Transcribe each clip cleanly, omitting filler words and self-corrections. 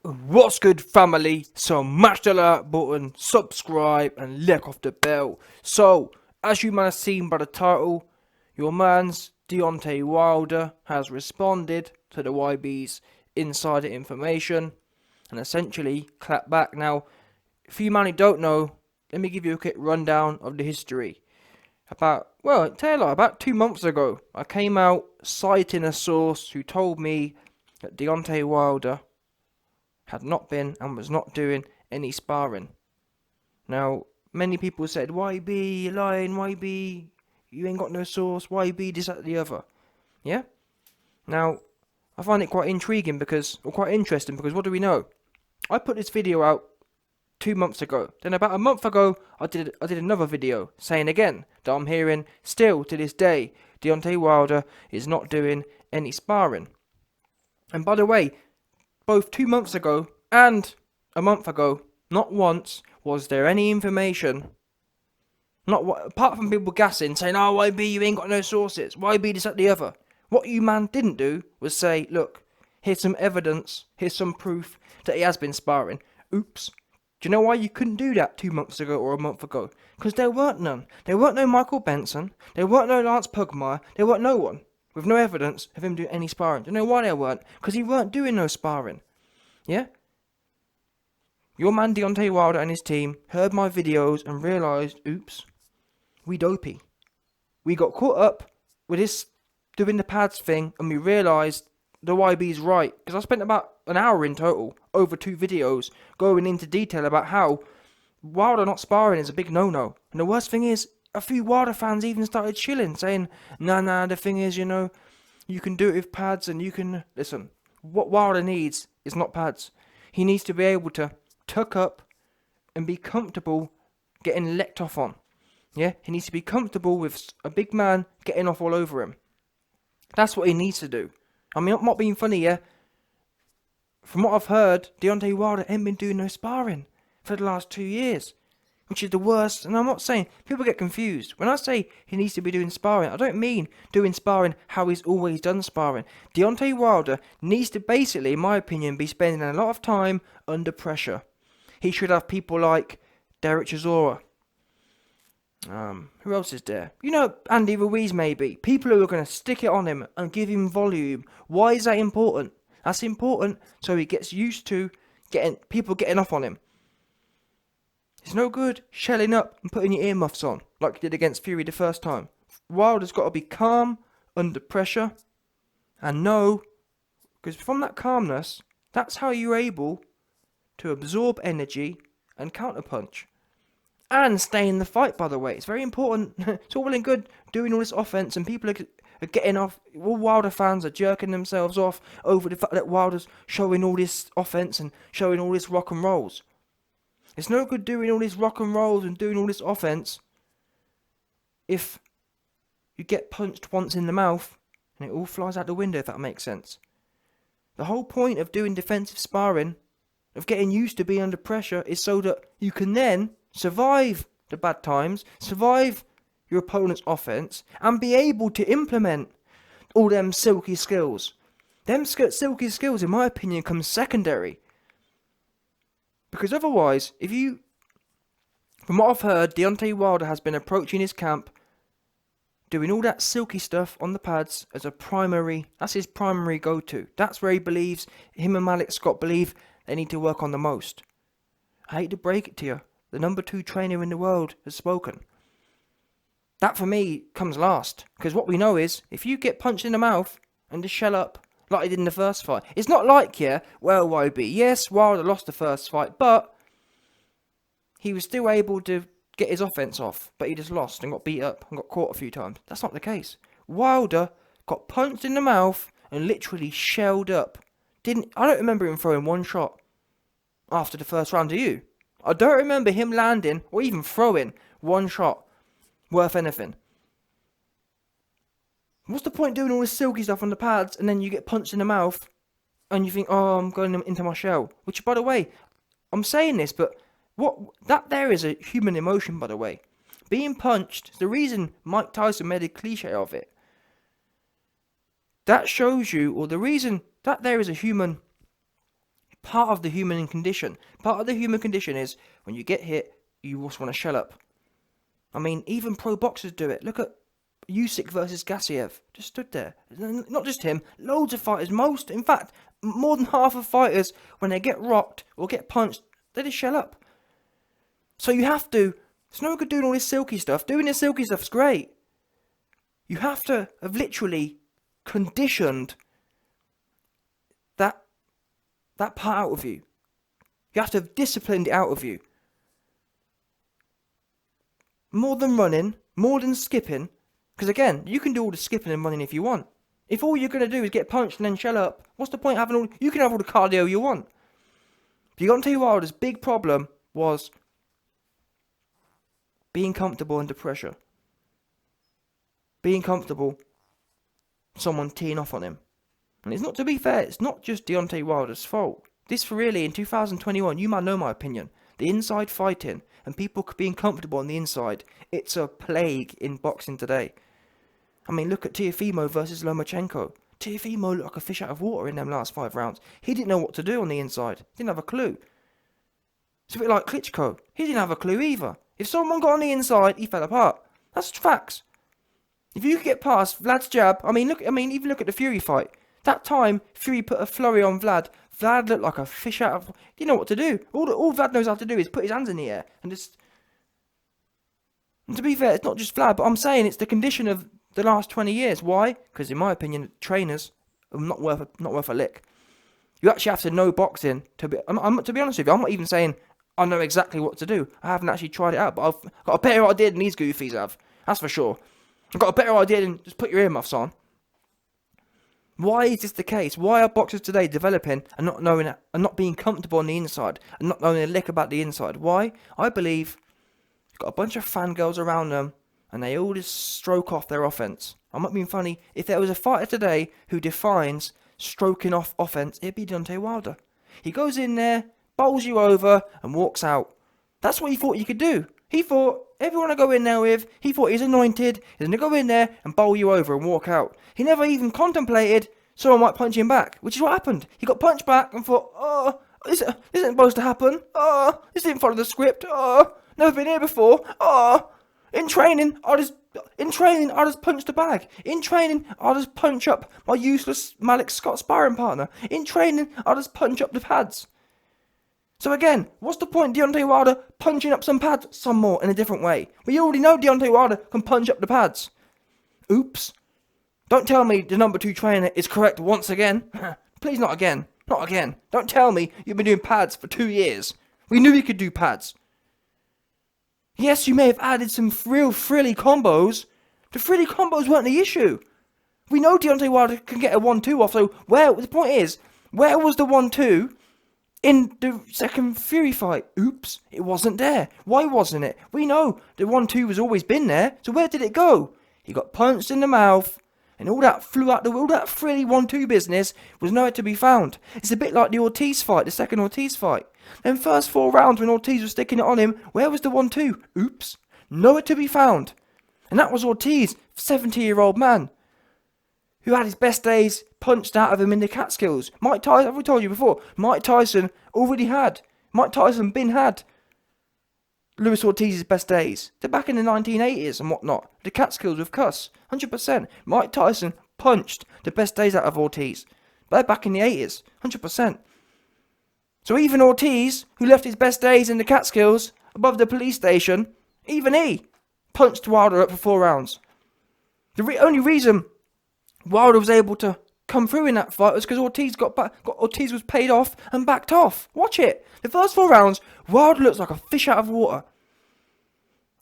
What's good, family? So smash the like button, subscribe, and lick off the bell. So, as you might have seen by the title, your man's Deontay Wilder has responded to the YB's insider information and essentially clapped back. Now, if you man who don't know, let me give you a quick rundown of the history. About 2 months ago, I came out citing a source who told me that Deontay Wilder had not been and was not doing any sparring. Now, many people said, YB, you're lying, YB, you ain't got no source, YB, this, that, the other. Yeah? Now, I find it quite interesting because what do we know? I put this video out 2 months ago. Then about a month ago, I did another video saying again that I'm hearing still to this day, Deontay Wilder is not doing any sparring. And by the way, both 2 months ago and a month ago, not once was there any information, apart from people gassing, saying, oh, YB, you ain't got no sources, YB, this, that, the other. What you man didn't do was say, look, here's some evidence, here's some proof that he has been sparring. Oops. Do you know why you couldn't do that 2 months ago or a month ago? Because there weren't none. There weren't no Michael Benson, there weren't no Lance Pugmire, there weren't no one with no evidence of him doing any sparring. Do you know why there weren't? Because he weren't doing no sparring. Yeah? Your man Deontay Wilder and his team heard my videos and realised, oops, we dopey. We got caught up with this doing the pads thing and we realised the YB's right. Because I spent about an hour in total, over 2 videos, going into detail about how Wilder not sparring is a big no-no. And the worst thing is, a few Wilder fans even started chilling, saying, nah, the thing is, you can do it with pads and you can... Listen, what Wilder needs is not pads. He needs to be able to tuck up and be comfortable getting lecked off on. Yeah, he needs to be comfortable with a big man getting off all over him. That's what he needs to do. I mean, I'm not being funny, yeah? From what I've heard, Deontay Wilder ain't been doing no sparring for the last 2 years, which is the worst. And I'm not saying, people get confused. When I say he needs to be doing sparring, I don't mean doing sparring how he's always done sparring. Deontay Wilder needs to basically, in my opinion, be spending a lot of time under pressure. He should have people like Derek Chisora. Who else is there? Andy Ruiz maybe. People who are going to stick it on him and give him volume. Why is that important? That's important so he gets used to people getting off on him. It's no good shelling up and putting your earmuffs on like you did against Fury the first time. Wilder's got to be calm under pressure and know, because from that calmness, that's how you're able to absorb energy and counterpunch. And stay in the fight, by the way. It's very important. It's all well and good doing all this offense and people are getting off. All Wilder fans are jerking themselves off over the fact that Wilder's showing all this offense and showing all this rock and rolls. It's no good doing all this rock and rolls and doing all this offense if you get punched once in the mouth and it all flies out the window, if that makes sense. The whole point of doing defensive sparring, of getting used to being under pressure, is so that you can then survive the bad times, survive your opponent's offense, and be able to implement all them silky skills. Them silky skills, in my opinion, come secondary. Because otherwise, from what I've heard, Deontay Wilder has been approaching his camp, doing all that silky stuff on the pads as that's his primary go-to. That's where him and Malik Scott believe they need to work on the most. I hate to break it to you. The number 2 trainer in the world has spoken. That for me comes last. Because what we know is, if you get punched in the mouth and just shell up like he did in the first fight, it's not like, YB, yes, Wilder lost the first fight, but he was still able to get his offense off, but he just lost and got beat up and got caught a few times. That's not the case. Wilder got punched in the mouth and literally shelled up. I don't remember him throwing one shot after the first round, do you? I don't remember him landing or even throwing one shot worth anything. What's the point doing all this silky stuff on the pads and then you get punched in the mouth and you think, oh, I'm going into my shell? Which, by the way, I'm saying this, but that there is a human emotion, by the way. Being punched, the reason Mike Tyson made a cliche of it. That shows you, or the reason that there is a human part of the human condition. Part of the human condition is when you get hit, you also want to shell up. I mean, even pro boxers do it. Look at Usyk versus Gassiev. Just stood there. Not just him. Loads of fighters. In fact, more than half of fighters, when they get rocked or get punched, they just shell up. So you have to. It's no good doing all this silky stuff. Doing this silky stuff is great. You have to have literally conditioned that part out of you. You have to have disciplined it out of you. More than running, more than skipping. Because again, you can do all the skipping and running if you want. If all you're going to do is get punched and then shell up, what's the point of having all... You can have all the cardio you want. Deontay Wilder's big problem was being comfortable under pressure. Being comfortable, someone teeing off on him. And it's not, to be fair, it's not just Deontay Wilder's fault. This really, in 2021, you might know my opinion. The inside fighting and people being comfortable on the inside, it's a plague in boxing today. I mean, look at Teofimo versus Lomachenko. Teofimo looked like a fish out of water in them last 5 rounds. He didn't know what to do on the inside. He didn't have a clue. It's a bit like Klitschko. He didn't have a clue either. If someone got on the inside, he fell apart. That's facts. If you could get past Vlad's jab, even look at the Fury fight. That time, Fury put a flurry on Vlad. Vlad looked like a fish out of... He didn't know what to do. All Vlad knows how to do is put his hands in the air and just... And to be fair, it's not just Vlad, but I'm saying it's the condition of the last 20 years. Why? Because in my opinion, trainers are not worth a lick. You actually have to know boxing to be... to be honest with you, I'm not even saying I know exactly what to do. I haven't actually tried it out, but I've got a better idea than these goofies have. That's for sure. I've got a better idea than just put your earmuffs on. Why is this the case? Why are boxers today developing and not knowing it, and not being comfortable on the inside and not knowing a lick about the inside? Why? I believe you've got a bunch of fangirls around them and they all just stroke off their offense. I'm not being funny. If there was a fighter today who defines stroking off offense, it'd be Deontay Wilder. He goes in there, bowls you over and walks out. That's what he thought you could do. He thought everyone I go in there with, he thought he's anointed. He's going to go in there and bowl you over and walk out. He never even contemplated someone might punch him back, which is what happened. He got punched back and thought, oh, this isn't supposed to happen. Oh, this didn't follow the script. Oh, never been here before. Oh, in training, I just punch the bag. In training, I just punch up my useless Malik Scott sparring partner. In training, I just punch up the pads. So again, what's the point Deontay Wilder punching up some pads some more in a different way? We already know Deontay Wilder can punch up the pads. Oops. Don't tell me the number 2 trainer is correct once again. Please not again. Not again. Don't tell me you've been doing pads for 2 years. We knew he could do pads. Yes, you may have added some real frilly combos. The frilly combos weren't the issue. We know Deontay Wilder can get a 1-2 off, so the point is, where was the 1-2 in the second Fury fight? Oops, it wasn't there. Why wasn't it? We know the 1-2 has always been there, so where did it go? He got punched in the mouth, and all that flew out all that frilly 1-2 business was nowhere to be found. It's a bit like the Ortiz fight, the second Ortiz fight. Them first 4 rounds when Ortiz was sticking it on him, where was the 1-2? Oops, nowhere to be found. And that was Ortiz, 70-year-old man, who had his best days punched out of him in the Catskills. Mike Tyson, I've told you before, Mike Tyson already had. Mike Tyson had Luis Ortiz's best days. They're back in the 1980s and whatnot. The Catskills with Cuss, 100%. Mike Tyson punched the best days out of Ortiz. They're back in the 80s, 100%. So even Ortiz, who left his best days in the Catskills above the police station, even he punched Wilder up for 4 rounds. The only reason Wilder was able to come through in that fight was because Ortiz Ortiz was paid off and backed off. Watch it. The first 4 rounds, Wilder looks like a fish out of water.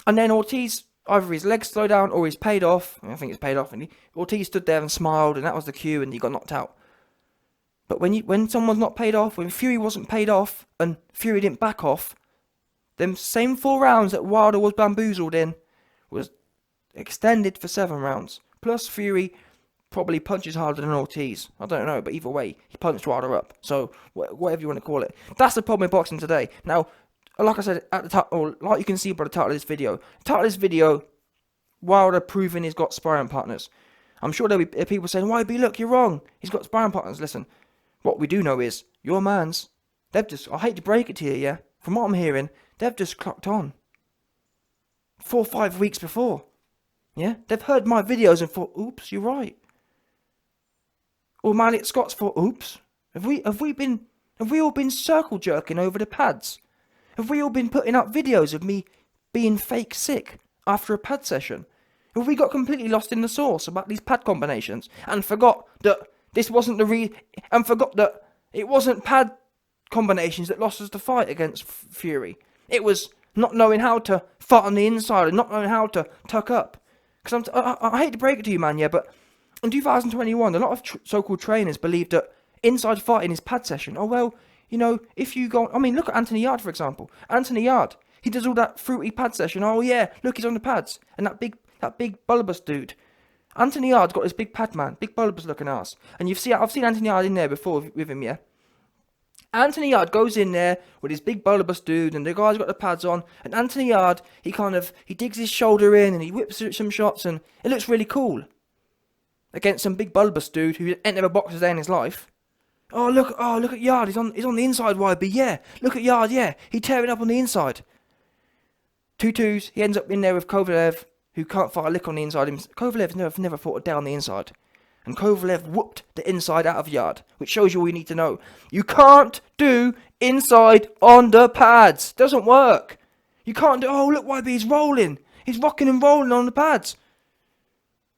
And then Ortiz, either his legs slowed down or he's paid off. I think it's paid off. And Ortiz stood there and smiled, and that was the cue, and he got knocked out. But when someone's not paid off, when Fury wasn't paid off, and Fury didn't back off, them same 4 rounds that Wilder was bamboozled in was extended for 7 rounds. Plus Fury probably punches harder than Ortiz. I don't know, but either way, he punched Wilder up. So, whatever you want to call it. That's the problem with boxing today. Now, like I said, at the top, or like you can see by the title of this video, Wilder proving he's got sparring partners. I'm sure there'll be people saying, why, B, look, you're wrong. He's got sparring partners. Listen, what we do know is, your man's they've just, I hate to break it to you, yeah, from what I'm hearing, they've just clocked on 4 or 5 weeks before. Yeah, they've heard my videos and thought, oops, you're right. Or Malik Scott's thought, oops, have we all been circle jerking over the pads? Have we all been putting up videos of me being fake sick after a pad session? Have we got completely lost in the sauce about these pad combinations and forgot that this wasn't and forgot that it wasn't pad combinations that lost us the fight against Fury? It was not knowing how to fight on the inside and not knowing how to tuck up. Because I hate to break it to you, man, yeah, but in 2021, a lot of so-called trainers believe that inside fighting is pad session. Oh, well, you know, if you go... I mean, look at Anthony Yard, for example. Anthony Yard, he does all that fruity pad session. Oh, yeah, look, he's on the pads. And that big bulbous dude. Anthony Yard's got this big pad, man. Big bulbous looking ass. And I've seen Anthony Yard in there before with him, yeah? Anthony Yard goes in there with his big bulbous dude, and the guy's got the pads on, and Anthony Yard, he digs his shoulder in, and he whips some shots, and it looks really cool. Against some big bulbous dude who ain't never boxed a day in his life. Oh look at Yard, he's on the inside, YB, yeah. Look at Yard, yeah. He tearing up on the inside. 2-2s, he ends up in there with Kovalev, who can't fight a lick on the inside. Kovalev's never fought a day on the inside. And Kovalev whooped the inside out of Yard, which shows you all you need to know. You can't do inside on the pads. Doesn't work. You can't do, oh look, YB, he's rolling. He's rocking and rolling on the pads.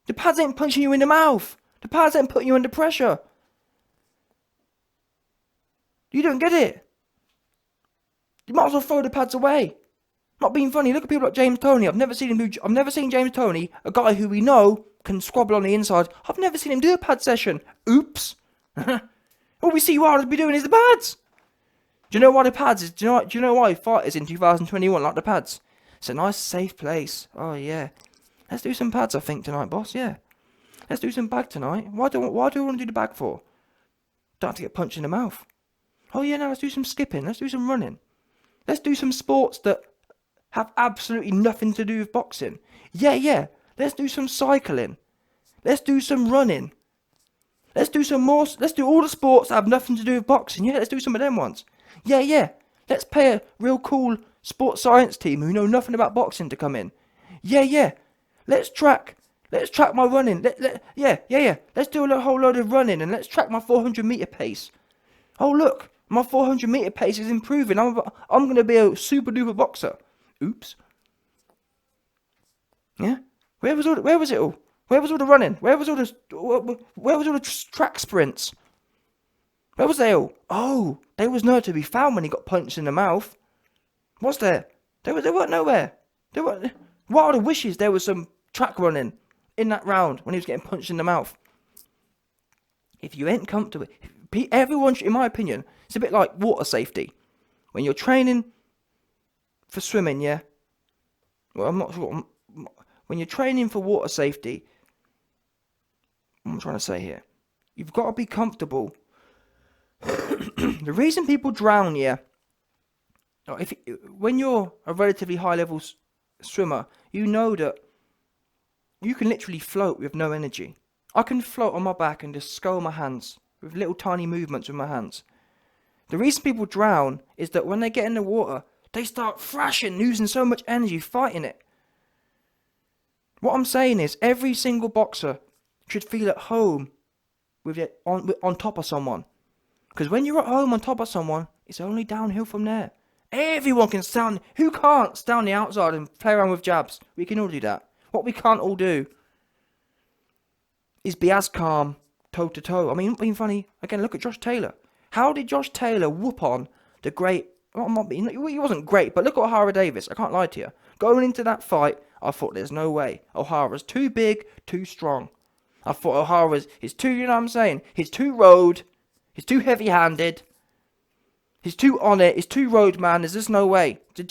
The pads ain't punching you in the mouth. The pads ain't putting you under pressure. You don't get it. You might as well throw the pads away. Not being funny. Look at people like James Toney. I've never seen James Toney, a guy who we know can squabble on the inside. I've never seen him do a pad session. Oops. All we see Wilder be doing is the pads. Do you know why the pads is? Do you know why fighters in 2021 like the pads? It's a nice, safe place. Oh yeah. Let's do some pads, I think, tonight, boss. Yeah. Let's do some bag tonight. Why do I want to do the bag for? Don't have to get punched in the mouth. Oh yeah, now let's do some skipping. Let's do some running. Let's do some sports that have absolutely nothing to do with boxing. Yeah. Let's do some cycling. Let's do some running. Let's do all the sports that have nothing to do with boxing. Yeah, let's do some of them ones. Yeah. Let's pay a real cool sports science team who know nothing about boxing to come in. Yeah. Let's track my running. Yeah. Let's do a whole load of running and let's track my 400 meter pace. Oh look, my 400 meter pace is improving. I'm going to be a super duper boxer. Oops. Yeah. Where was it all? Where was all the running? Where was all the track sprints? Where was they all? Oh, they was nowhere to be found when he got punched in the mouth. Was there? They weren't nowhere. Wilder wishes there was some track running in that round when he was getting punched in the mouth. If you ain't comfortable, everyone, in my opinion, it's a bit like water safety. When you're training for swimming, yeah. Well, I'm not sure. When you're training for water safety, what I'm trying to say here, you've got to be comfortable. The reason people drown, yeah. When you're a relatively high level swimmer, you know that you can literally float with no energy. I can float on my back and just scull my hands with little tiny movements with my hands. The reason people drown is that when they get in the water, they start thrashing, losing so much energy fighting it. What I'm saying is, every single boxer should feel at home with it on top of someone. Because when you're at home on top of someone, it's only downhill from there. Everyone can stand. Who can't stand the outside and play around with jabs? We can all do that. What we can't all do is be as calm toe to toe. I mean, being funny again. Look at Josh Taylor. How did Josh Taylor whoop on the great? He wasn't great, but look at O'Hara Davis. I can't lie to you. Going into that fight, I thought there's no way. O'Hara's too big, too strong. I thought O'Hara's too. You know what I'm saying? He's too road. He's too heavy-handed. He's too on it. He's too road, man. There's just no way. At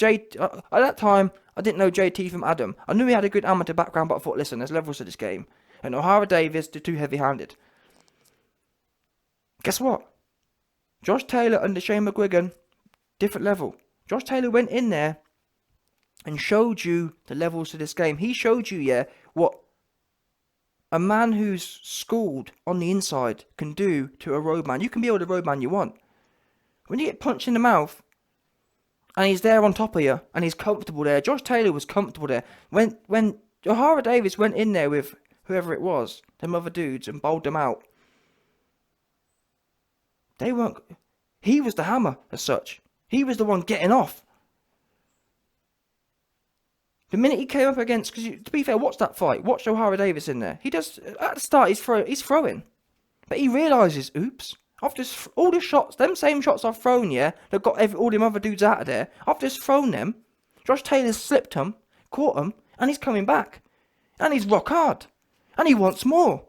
that time, I didn't know JT from Adam. I knew he had a good amateur background, but I thought, listen, there's levels to this game. And O'Hara Davis, they're too heavy-handed. Guess what? Josh Taylor under Shane McGuigan, different level. Josh Taylor went in there and showed you the levels to this game. He showed you, yeah, what a man who's schooled on the inside can do to a roadman. You can be able to roadman you want. When you get punched in the mouth, and he's there on top of you, and he's comfortable there. Josh Taylor was comfortable there. When O'Hara Davis went in there with whoever it was, them other dudes, and bowled them out, they weren't... He was the hammer, as such. He was the one getting off. The minute he came up against... Because, to be fair, watch that fight. Watch O'Hara Davis in there. He does... At the start, he's throwing. But he realises, oops... I've just, all the shots, them same shots I've thrown, yeah, that got all them other dudes out of there, I've just thrown them. Josh Taylor's slipped them, caught them, and he's coming back. And he's rock hard. And he wants more.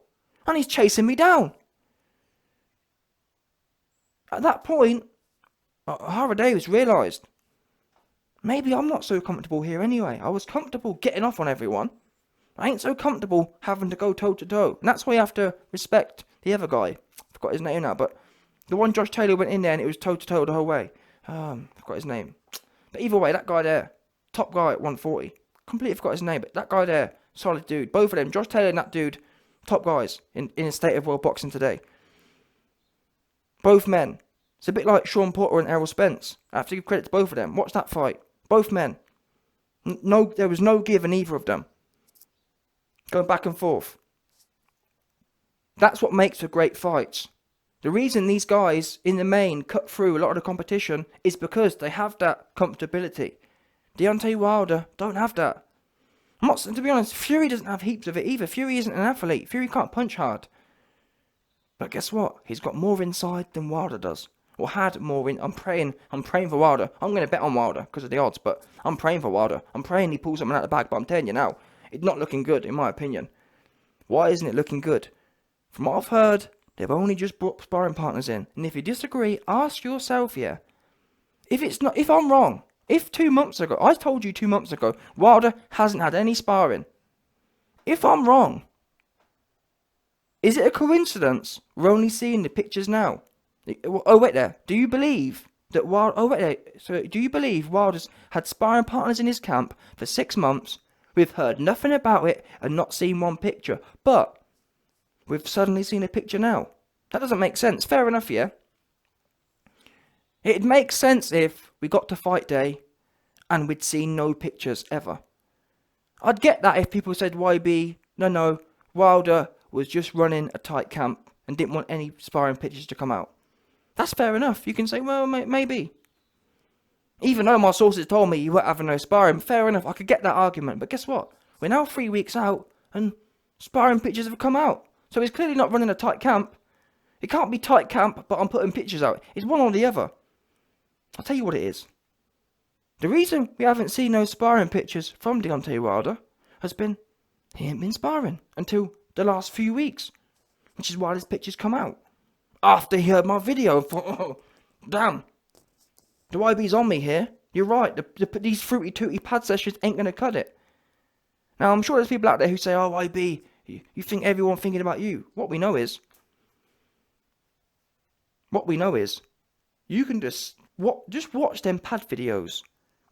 And he's chasing me down. At that point, O'Hara Davis realised, maybe I'm not so comfortable here anyway. I was comfortable getting off on everyone. I ain't so comfortable having to go toe to toe. And that's why you have to respect the other guy. Forgot his name now, but the one Josh Taylor went in there and it was toe to toe the whole way. Forgot his name. But either way, that guy there, top guy at 140. Completely forgot his name, but that guy there, solid dude. Both of them, Josh Taylor and that dude, top guys in a state of world boxing today. Both men. It's a bit like Sean Porter and Errol Spence. I have to give credit to both of them. Watch that fight. Both men. No, there was no give in either of them. Going back and forth. That's what makes for great fights. The reason these guys, in the main, cut through a lot of the competition is because they have that comfortability. Deontay Wilder don't have that. To be honest, Fury doesn't have heaps of it either. Fury isn't an athlete. Fury can't punch hard. But guess what? He's got more inside than Wilder does. Or had more in. I'm praying for Wilder. I'm going to bet on Wilder because of the odds, but I'm praying for Wilder. I'm praying he pulls something out of the bag, but I'm telling you now, it's not looking good, in my opinion. Why isn't it looking good? From what I've heard, they've only just brought sparring partners in. And if you disagree, ask yourself, yeah. If I'm wrong, if 2 months ago, I told you 2 months ago, Wilder hasn't had any sparring. If I'm wrong, is it a coincidence we're only seeing the pictures now? Oh, wait there. Do you believe that Wilder... Oh, wait there. So, do you believe Wilder's had sparring partners in his camp for 6 months? We've heard nothing about it and not seen one picture. But... we've suddenly seen a picture now. That doesn't make sense. Fair enough, yeah? It'd make sense if we got to fight day and we'd seen no pictures ever. I'd get that if people said, YB, no, Wilder was just running a tight camp and didn't want any sparring pictures to come out. That's fair enough. You can say, well, maybe. Even though my sources told me you weren't having no sparring, fair enough, I could get that argument. But guess what? We're now 3 weeks out and sparring pictures have come out. So he's clearly not running a tight camp. It can't be tight camp, but I'm putting pictures out. It's one or the other. I'll tell you what it is. The reason we haven't seen no sparring pictures from Deontay Wilder has been he ain't been sparring until the last few weeks. Which is why his pictures come out. After he heard my video and thought, oh, damn. The YB's on me here. You're right. These fruity tooty pad sessions ain't going to cut it. Now, I'm sure there's people out there who say, oh, YB, you think everyone thinking about you. What we know is, you can just watch them pad videos.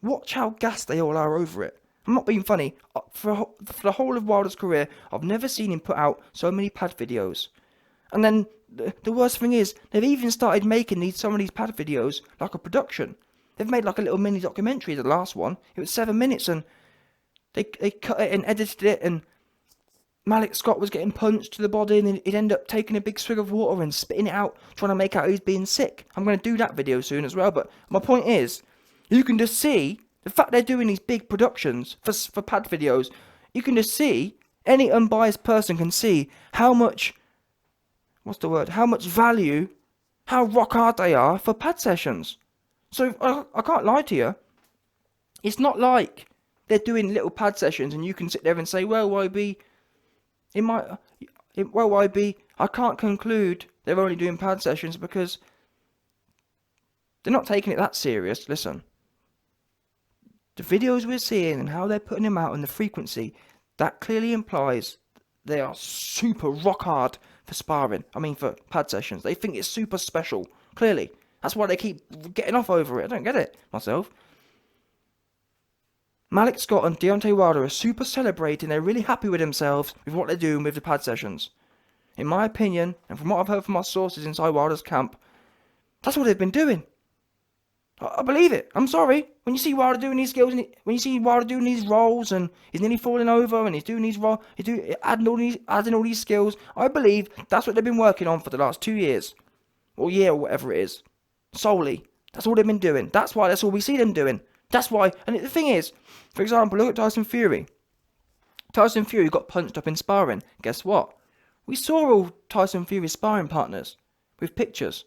Watch how gassed they all are over it. I'm not being funny. For the whole of Wilder's career, I've never seen him put out so many pad videos. And then the worst thing is, they've even started making some of these pad videos like a production. They've made like a little mini documentary. The last one, it was 7 minutes, and they cut it and edited it, and Malik Scott was getting punched to the body, and he'd end up taking a big swig of water and spitting it out, trying to make out he's being sick. I'm going to do that video soon as well, but my point is, you can just see, the fact they're doing these big productions for pad videos, you can just see, any unbiased person can see how much, how much value, how rock hard they are for pad sessions. So, I can't lie to you, it's not like they're doing little pad sessions and you can sit there and say, well, YB, I can't conclude they're only doing pad sessions because they're not taking it that serious. Listen, the videos we're seeing and how they're putting them out and the frequency, that clearly implies they are super rock hard for sparring. I mean, for pad sessions. They think it's super special. Clearly. That's why they keep getting off over it. I don't get it myself. Malik Scott and Deontay Wilder are super celebrating. They're really happy with themselves with what they're doing with the pad sessions. In my opinion, and from what I've heard from my sources inside Wilder's camp, that's what they've been doing. I believe it. I'm sorry. When you see Wilder doing these skills, when you see Wilder doing these rolls, and he's nearly falling over, and he's doing these rolls, adding all these skills, I believe that's what they've been working on for the last 2 years, or year, or whatever it is. Solely. That's all they've been doing. That's why. That's all we see them doing. That's why. And the thing is, for example, look at Tyson Fury. Tyson Fury got punched up in sparring. Guess what? We saw all Tyson Fury's sparring partners with pictures.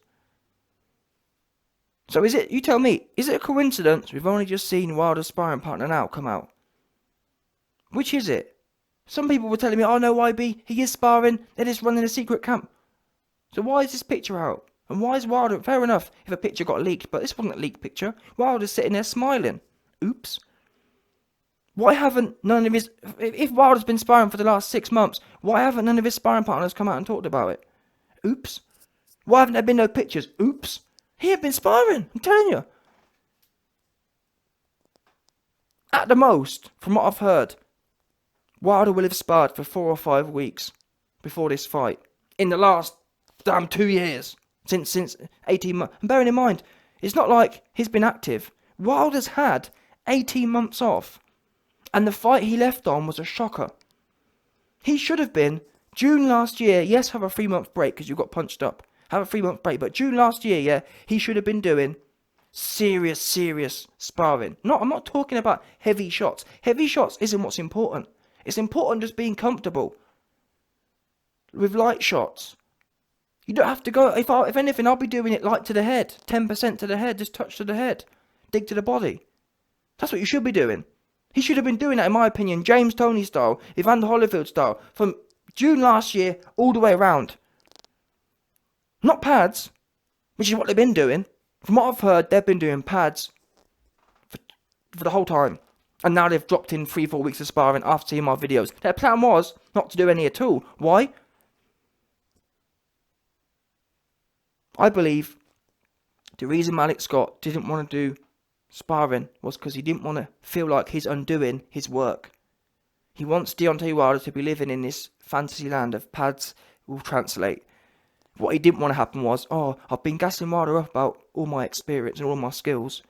So you tell me, is it a coincidence we've only just seen Wilder's sparring partner now come out? Which is it? Some people were telling me, oh no, YB, he is sparring, they're just running a secret camp. So why is this picture out? And why is Wilder, fair enough if a picture got leaked, but this wasn't a leaked picture. Wilder's sitting there smiling. Oops. Why haven't none of his, if Wilder's been sparring for the last 6 months, why haven't none of his sparring partners come out and talked about it? Oops. Why haven't there been no pictures? Oops. He had been sparring, I'm telling you. At the most, from what I've heard, Wilder will have sparred for 4 or 5 weeks before this fight. In the last, 2 years. Since 18 months. And bearing in mind, it's not like he's been active. Wilder's had 18 months off. And the fight he left on was a shocker. He should have been, June last year, yes, have a 3-month break because you got punched up. Have a 3-month break. But June last year, yeah, he should have been doing serious sparring. I'm not talking about heavy shots. Heavy shots isn't what's important. It's important just being comfortable with light shots. You don't have to go, if anything, I'll be doing it light to the head. 10% to the head, just touch to the head. Dig to the body. That's what you should be doing. He should have been doing that, in my opinion, James Toney style, Evander Holyfield style, from June last year all the way around. Not pads, which is what they've been doing. From what I've heard, they've been doing pads for the whole time. And now they've dropped in 3-4 weeks of sparring after seeing my videos. Their plan was not to do any at all. Why? I believe the reason Malik Scott didn't want to do sparring was because he didn't want to feel like he's undoing his work. He wants Deontay Wilder to be living in this fantasy land of pads will translate. What he didn't want to happen was, I've been gassing Wilder up about all my experience and all my skills.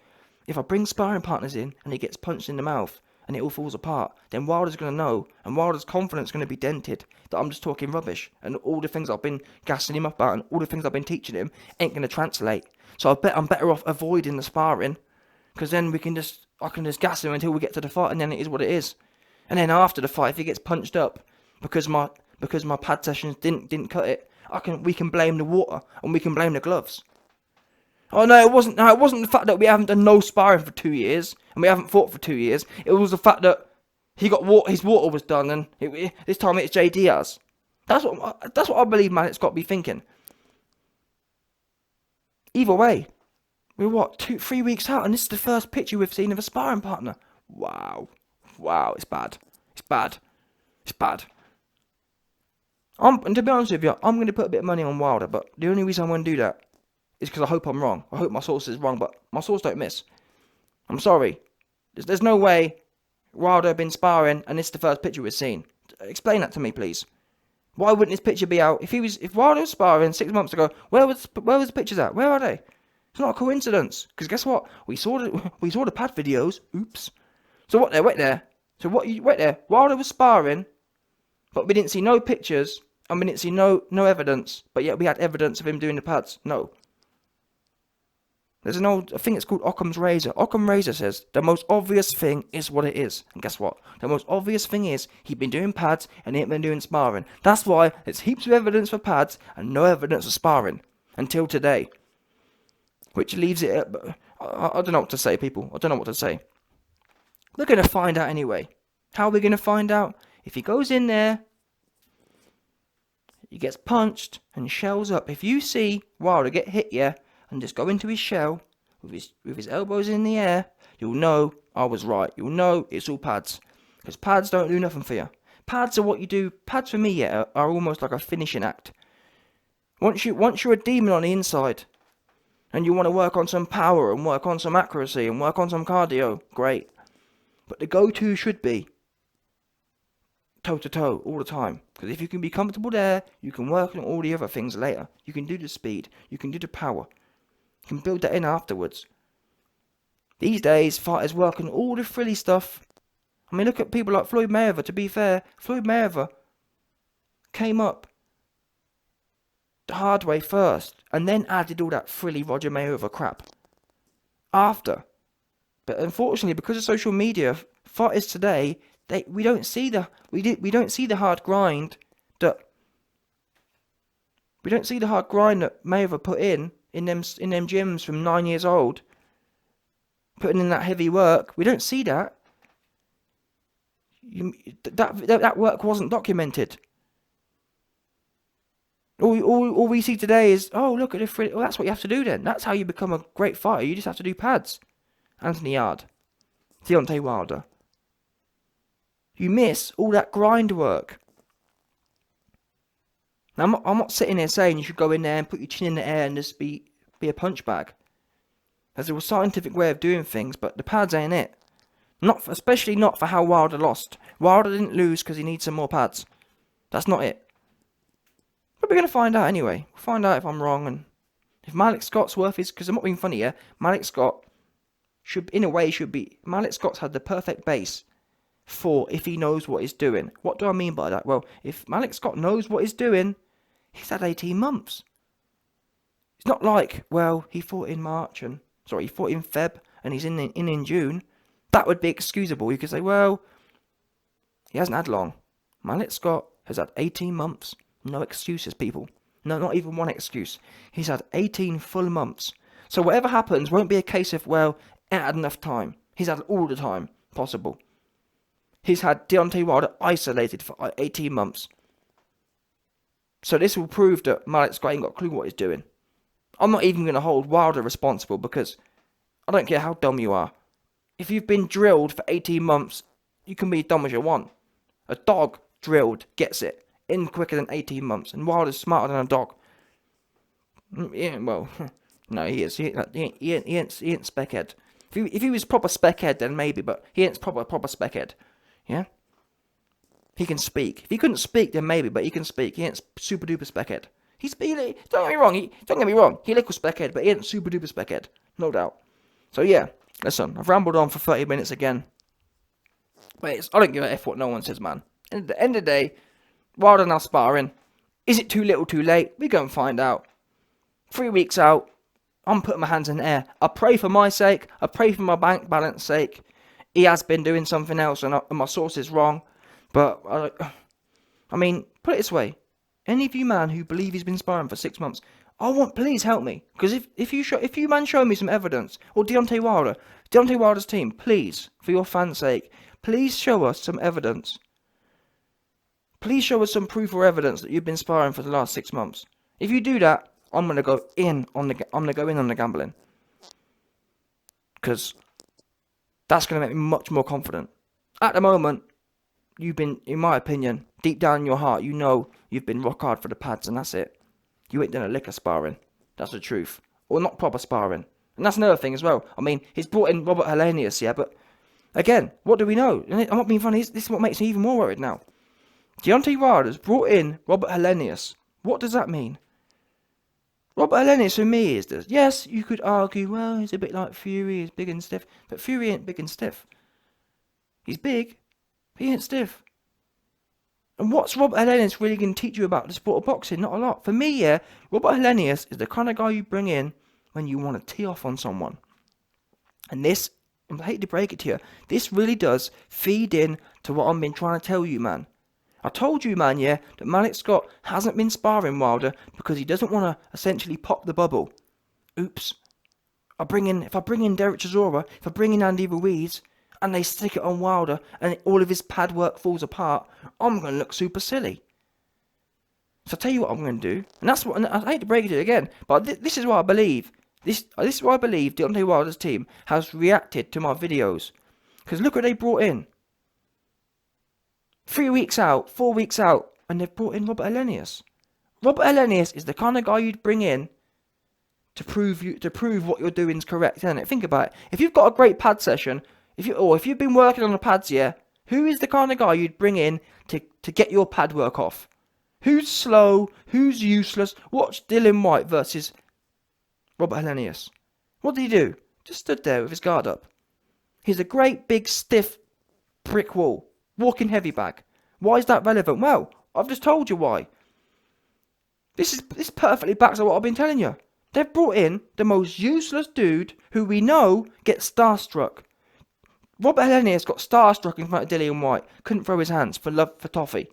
If I bring sparring partners in and he gets punched in the mouth and it all falls apart, then Wilder's going to know, and Wilder's confidence is going to be dented that I'm just talking rubbish, and all the things I've been gassing him up about and all the things I've been teaching him ain't going to translate. So I bet I'm better off avoiding the sparring, because then I can just gas him until we get to the fight, and then it is what it is. And then after the fight, if he gets punched up because my pad sessions didn't cut it, we can blame the water and we can blame the gloves. Oh no, it wasn't the fact that we haven't done no sparring for 2 years and we haven't fought for 2 years. It was the fact that his water was done, and this time it's J Diaz. That's what I believe, man. It's got to be thinking. Either way, we're 3 weeks out, and this is the first picture we've seen of a sparring partner. Wow, it's bad. And to be honest with you, I'm going to put a bit of money on Wilder, but the only reason I want to do that is because I hope I'm wrong. I hope my source is wrong, but my source don't miss. I'm sorry. There's no way Wilder had been sparring and this is the first picture we've seen. Explain that to me, please. Why wouldn't this picture be out? If Wilder was sparring 6 months ago, where was the pictures at? Where are they? It's not a coincidence. Because guess what? We saw the pad videos. Oops. So what there? Wait there. Wait there. Wilder was sparring, but we didn't see no pictures and we didn't see no evidence. But yet we had evidence of him doing the pads. No. There's an old, I think it's called Occam's razor. Occam razor says the most obvious thing is what it is. And guess what? The most obvious thing is he'd been doing pads and he ain't been doing sparring. That's why there's heaps of evidence for pads and no evidence of sparring until today. Which leaves it at, I don't know what to say, people. I don't know what to say. We're going to find out anyway. How are we going to find out? If he goes in there, he gets punched and shells up. If you see Wilder get hit, yeah, and just go into his shell with his elbows in the air, you'll know I was right. You'll know it's all pads. Because pads don't do nothing for you. Pads are what you do. Pads for me, yeah, are almost like a finishing act. Once you're a demon on the inside, and you want to work on some power and work on some accuracy and work on some cardio, great. But the go-to should be toe-to-toe all the time. Because if you can be comfortable there, you can work on all the other things later. You can do the speed. You can do the power. You can build that in afterwards. These days, fighters work on all the frilly stuff. I mean, look at people like Floyd Mayweather. To be fair, Floyd Mayweather came up the hard way first, and then added all that frilly Roger Mayweather crap after. But unfortunately, because of social media, fighters today, we don't see the hard grind that Mayweather put in them gyms from 9 years old, putting in that heavy work. We don't see that. That work wasn't documented. All we see today is, oh, look at the free. Well, that's what you have to do then. That's how you become a great fighter. You just have to do pads. Anthony Yard, Deontay Wilder. You miss all that grind work. Now, I'm not sitting here saying you should go in there and put your chin in the air and just be a punch bag. There's a scientific way of doing things, but the pads ain't it. Especially not for how Wilder lost. Wilder didn't lose because he needs some more pads. That's not it. But we're going to find out anyway. We'll find out if I'm wrong and if Malik Scott's worth his... Because I'm not being funny here. Malik Scott Malik Scott's had the perfect base for if he knows what he's doing. What do I mean by that? Well, if Malik Scott knows what he's doing, he's had 18 months. It's not like, well, he fought in Feb and he's in June. That would be excusable. You could say, well, he hasn't had long. Malik Scott has had 18 months. No excuses, people. No, not even one excuse. He's had 18 full months. So whatever happens won't be a case of, well, he had enough time. He's had all the time possible. He's had Deontay Wilder isolated for 18 months. So this will prove that Malik Scott ain't got a clue what he's doing. I'm not even going to hold Wilder responsible because I don't care how dumb you are. If you've been drilled for 18 months, you can be as dumb as you want. A dog drilled gets it in quicker than 18 months. And Wilder's smarter than a dog. Yeah, well, no, he is. He ain't speckhead. If he was proper speckhead, then maybe, but he ain't proper speckhead. Yeah? He can speak. If he couldn't speak, then maybe, but he can speak. He ain't super duper speckhead. Don't get me wrong. He little speckhead, but he ain't super duper speckhead. No doubt. So yeah, listen, I've rambled on for 30 minutes again. But I don't give a F what no one says, man. And at the end of the day, Wilder now sparring. Is it too little, too late? We go and find out. 3 weeks out, I'm putting my hands in the air. I pray for my sake. I pray for my bank balance sake. He has been doing something else, and my source is wrong. But I mean, put it this way: any of you man who believe he's been sparring for 6 months, please help me. Because if you man show me some evidence, or Deontay Wilder's team, please, for your fans' sake, please show us some evidence. Please show us some proof or evidence that you've been sparring for the last 6 months. If you do that, I'm gonna go in on the gambling, because that's gonna make me much more confident. At the moment, you've been, in my opinion, deep down in your heart, you know you've been rock hard for the pads, and that's it. You ain't done a lick of sparring. That's the truth, or not proper sparring. And that's another thing as well. I mean, he's brought in Robert HELENIUS, yeah, but again, what do we know? And I'm not being funny. This is what makes me even more worried now. Deontay Wilder's brought in Robert HELENIUS. What does that mean? Robert HELENIUS for me is this. Yes, you could argue, well, he's a bit like Fury, he's big and stiff. But Fury ain't big and stiff. He's big, but he ain't stiff. And what's Robert HELENIUS really going to teach you about the sport of boxing? Not a lot. For me, yeah, Robert HELENIUS is the kind of guy you bring in when you want to tee off on someone. And this, I hate to break it to you, this really does feed in to what I've been trying to tell you, man. I told you, man, yeah, that Malik Scott hasn't been sparring Wilder because he doesn't want to essentially pop the bubble. Oops. If I bring in Derek Chisora, if I bring in Andy Ruiz, and they stick it on Wilder, and all of his pad work falls apart, I'm going to look super silly. So I'll tell you what I'm going to do, and that's what, and I hate to break it again, but this is what I believe. This is why I believe Deontay Wilder's team has reacted to my videos. Because look what they brought in. 3 weeks out, 4 weeks out, and they've brought in Robert HELENIUS. Robert HELENIUS is the kind of guy you'd bring in to prove what you're doing is correct, isn't it? Think about it. If you've got a great pad session, if you've been working on the pads, yeah, who is the kind of guy you'd bring in to get your pad work off? Who's slow? Who's useless? Watch Dylan White versus Robert HELENIUS. What did he do? just stood there with his guard up. He's a great big stiff brick wall, walking heavy bag. Why is that relevant? Well, I've just told you why. This perfectly backs up what I've been telling you. They've brought in the most useless dude who we know gets starstruck. Robert HELENIUS got starstruck in front of Dillian Whyte. Couldn't throw his hands for love for toffee.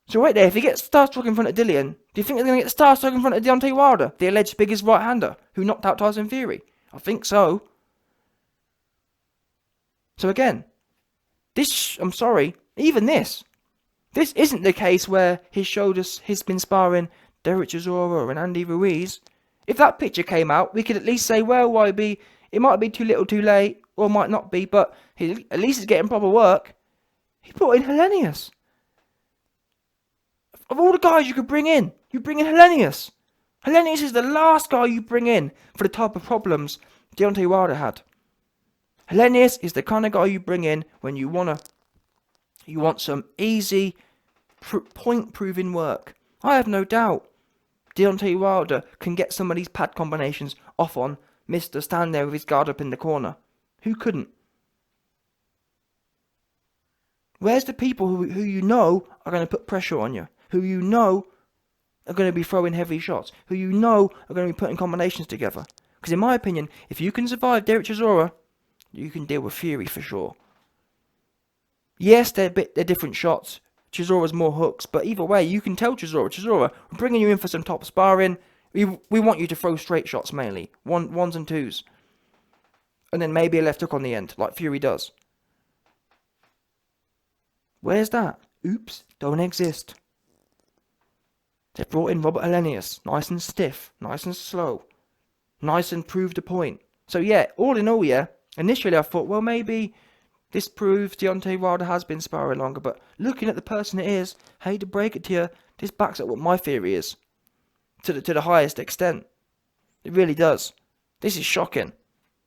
So right there, if he gets starstruck in front of Dillian, do you think he's going to get starstruck in front of Deontay Wilder, the alleged biggest right-hander who knocked out Tyson Fury? I think so. So again, I'm sorry, even this isn't the case where he's been sparring Derek Chisora and Andy Ruiz. If that picture came out, we could at least say, well, YB, it might be too little too late, or might not be, but at least he's getting proper work. He brought in HELENIUS. Of all the guys you could bring in, you bring in HELENIUS. HELENIUS is the last guy you bring in for the type of problems Deontay Wilder had. HELENIUS is the kind of guy you bring in when you want some easy, point-proving work. I have no doubt Deontay Wilder can get some of these pad combinations off on Mr. Stand there with his guard up in the corner. Who couldn't? Where's the people who you know are going to put pressure on you? Who you know are going to be throwing heavy shots? Who you know are going to be putting combinations together? Because in my opinion, if you can survive Derek Chisora, you can deal with Fury for sure. Yes, they're different shots. Chisora's more hooks, but either way, you can tell Chisora, we're bringing you in for some top sparring. We want you to throw straight shots mainly, ones and twos, and then maybe a left hook on the end, like Fury does. Where's that? Oops, don't exist. They brought in Robert HELENIUS, nice and stiff, nice and slow, nice and proved a point. So yeah, all in all, yeah. Initially, I thought, well, maybe this proves Deontay Wilder has been sparring longer, but looking at the person it is, hate to break it to you, this backs up what my theory is. To the highest extent. It really does. This is shocking.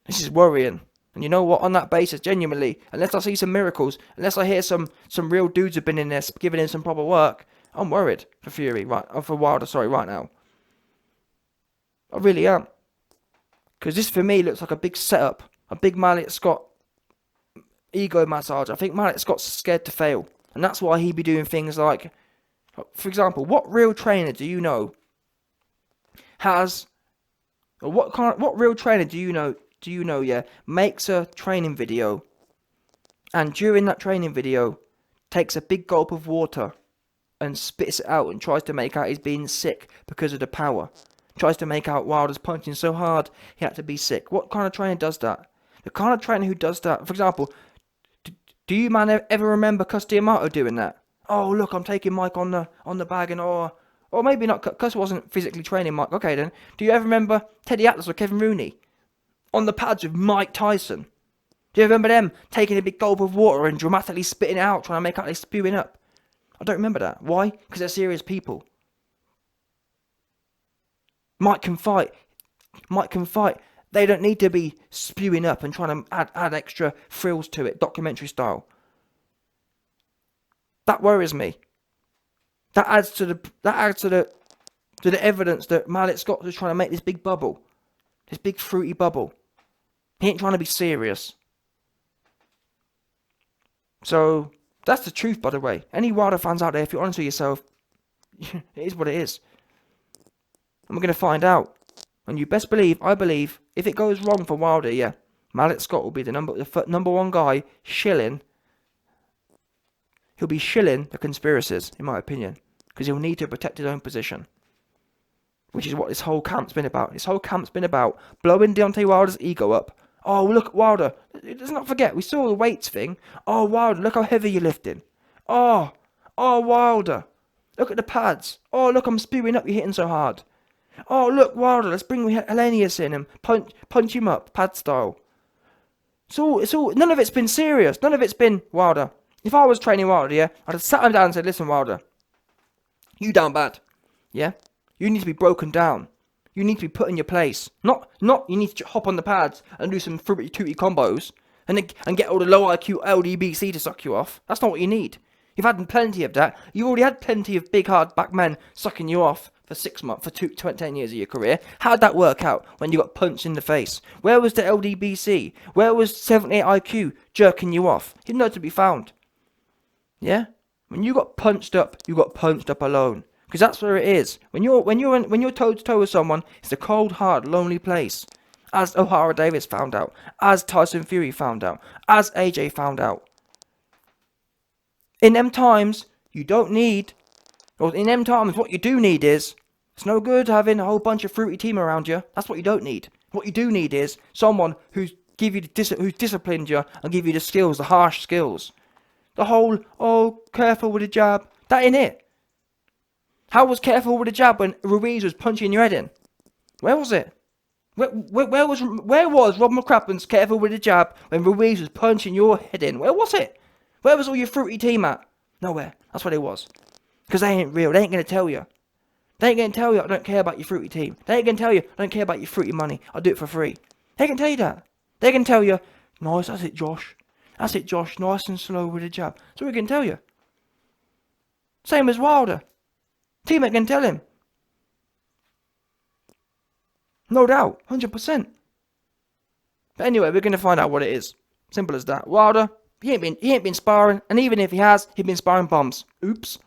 This is worrying. And you know what, on that basis, genuinely, unless I see some miracles, unless I hear some real dudes have been in there giving him some proper work, I'm worried for Wilder, right now. I really am. Because this, for me, looks like a big setup. A big Malik Scott ego massage. I think Malik Scott's scared to fail. And that's why he'd be doing things like, for example, what real trainer do you know has, or what real trainer do you know, yeah, makes a training video and during that training video takes a big gulp of water and spits it out and tries to make out he's being sick because of the power. Tries to make out Wilder's punching so hard he had to be sick. What kind of trainer does that? The kind of trainer who does that, for example, do you man ever remember Cus D'Amato doing that? Oh look, I'm taking Mike on the bag and or maybe not. Cus wasn't physically training Mike. Okay then, do you ever remember Teddy Atlas or Kevin Rooney on the pads with Mike Tyson? Do you remember them taking a big gulp of water and dramatically spitting it out, trying to make out they're spewing up? I don't remember that. Why? Because they're serious people. Mike can fight. They don't need to be spewing up and trying to add extra thrills to it, documentary style. That worries me. That adds to the evidence that Malik Scott was trying to make this big bubble, this big fruity bubble. He ain't trying to be serious. So that's the truth, by the way. Any Wilder fans out there, if you're honest with yourself, it is what it is. And we're going to find out. And you best believe, I believe, if it goes wrong for Wilder, yeah, Malik Scott will be the number one guy shilling. He'll be shilling the conspiracies, in my opinion, because he'll need to protect his own position. Which is what this whole camp's been about. This whole camp's been about blowing Deontay Wilder's ego up. Oh, look at Wilder. Let's not forget, we saw the weights thing. Oh, Wilder, look how heavy you're lifting. Oh, Wilder. Look at the pads. Oh, look, I'm spewing up, you're hitting so hard. Oh, look, Wilder, let's bring HELENIUS in and punch him up, pad style. It's all, none of it's been serious. None of it's been, Wilder. If I was training Wilder, yeah, I'd have sat him down and said, listen, Wilder, you down bad, yeah? You need to be broken down. You need to be put in your place. Not you need to hop on the pads and do some fruity tooty combos and get all the low IQ LDBC to suck you off. That's not what you need. You've had plenty of that. You already had plenty of big hard back men sucking you off for 6 months, for 10 years of your career. How'd that work out when you got punched in the face? Where was the LDBC? Where was 78 IQ jerking you off? He's nowhere to be found. Yeah? When you got punched up, you got punched up alone. Because that's where it is. When you're toe to toe with someone, it's a cold, hard, lonely place. As O'Hara Davis found out. As Tyson Fury found out. As AJ found out. In them times, you don't need, or in them times, what you do need is, it's no good having a whole bunch of fruity team around you. That's what you don't need. What you do need is someone who's disciplined you and give you the skills, the harsh skills. The whole, oh, careful with the jab. That ain't it. How was careful with the jab when Ruiz was punching your head in? Where was it? Where was Rob McCrappen's careful with the jab when Ruiz was punching your head in? Where was it? Where was all your fruity team at? Nowhere. That's what it was. Because they ain't real. They ain't going to tell you. They ain't going to tell you, I don't care about your fruity team. They ain't going to tell you, I don't care about your fruity money. I'll do it for free. They can tell you that. They can tell you, nice, that's it, Josh. That's it, Josh. Nice and slow with the jab. That's what we can tell you. Same as Wilder. Teammate can tell him. No doubt. 100%. But anyway, we're going to find out what it is. Simple as that. Wilder, he ain't been sparring. And even if he has, he's been sparring bombs. Oops.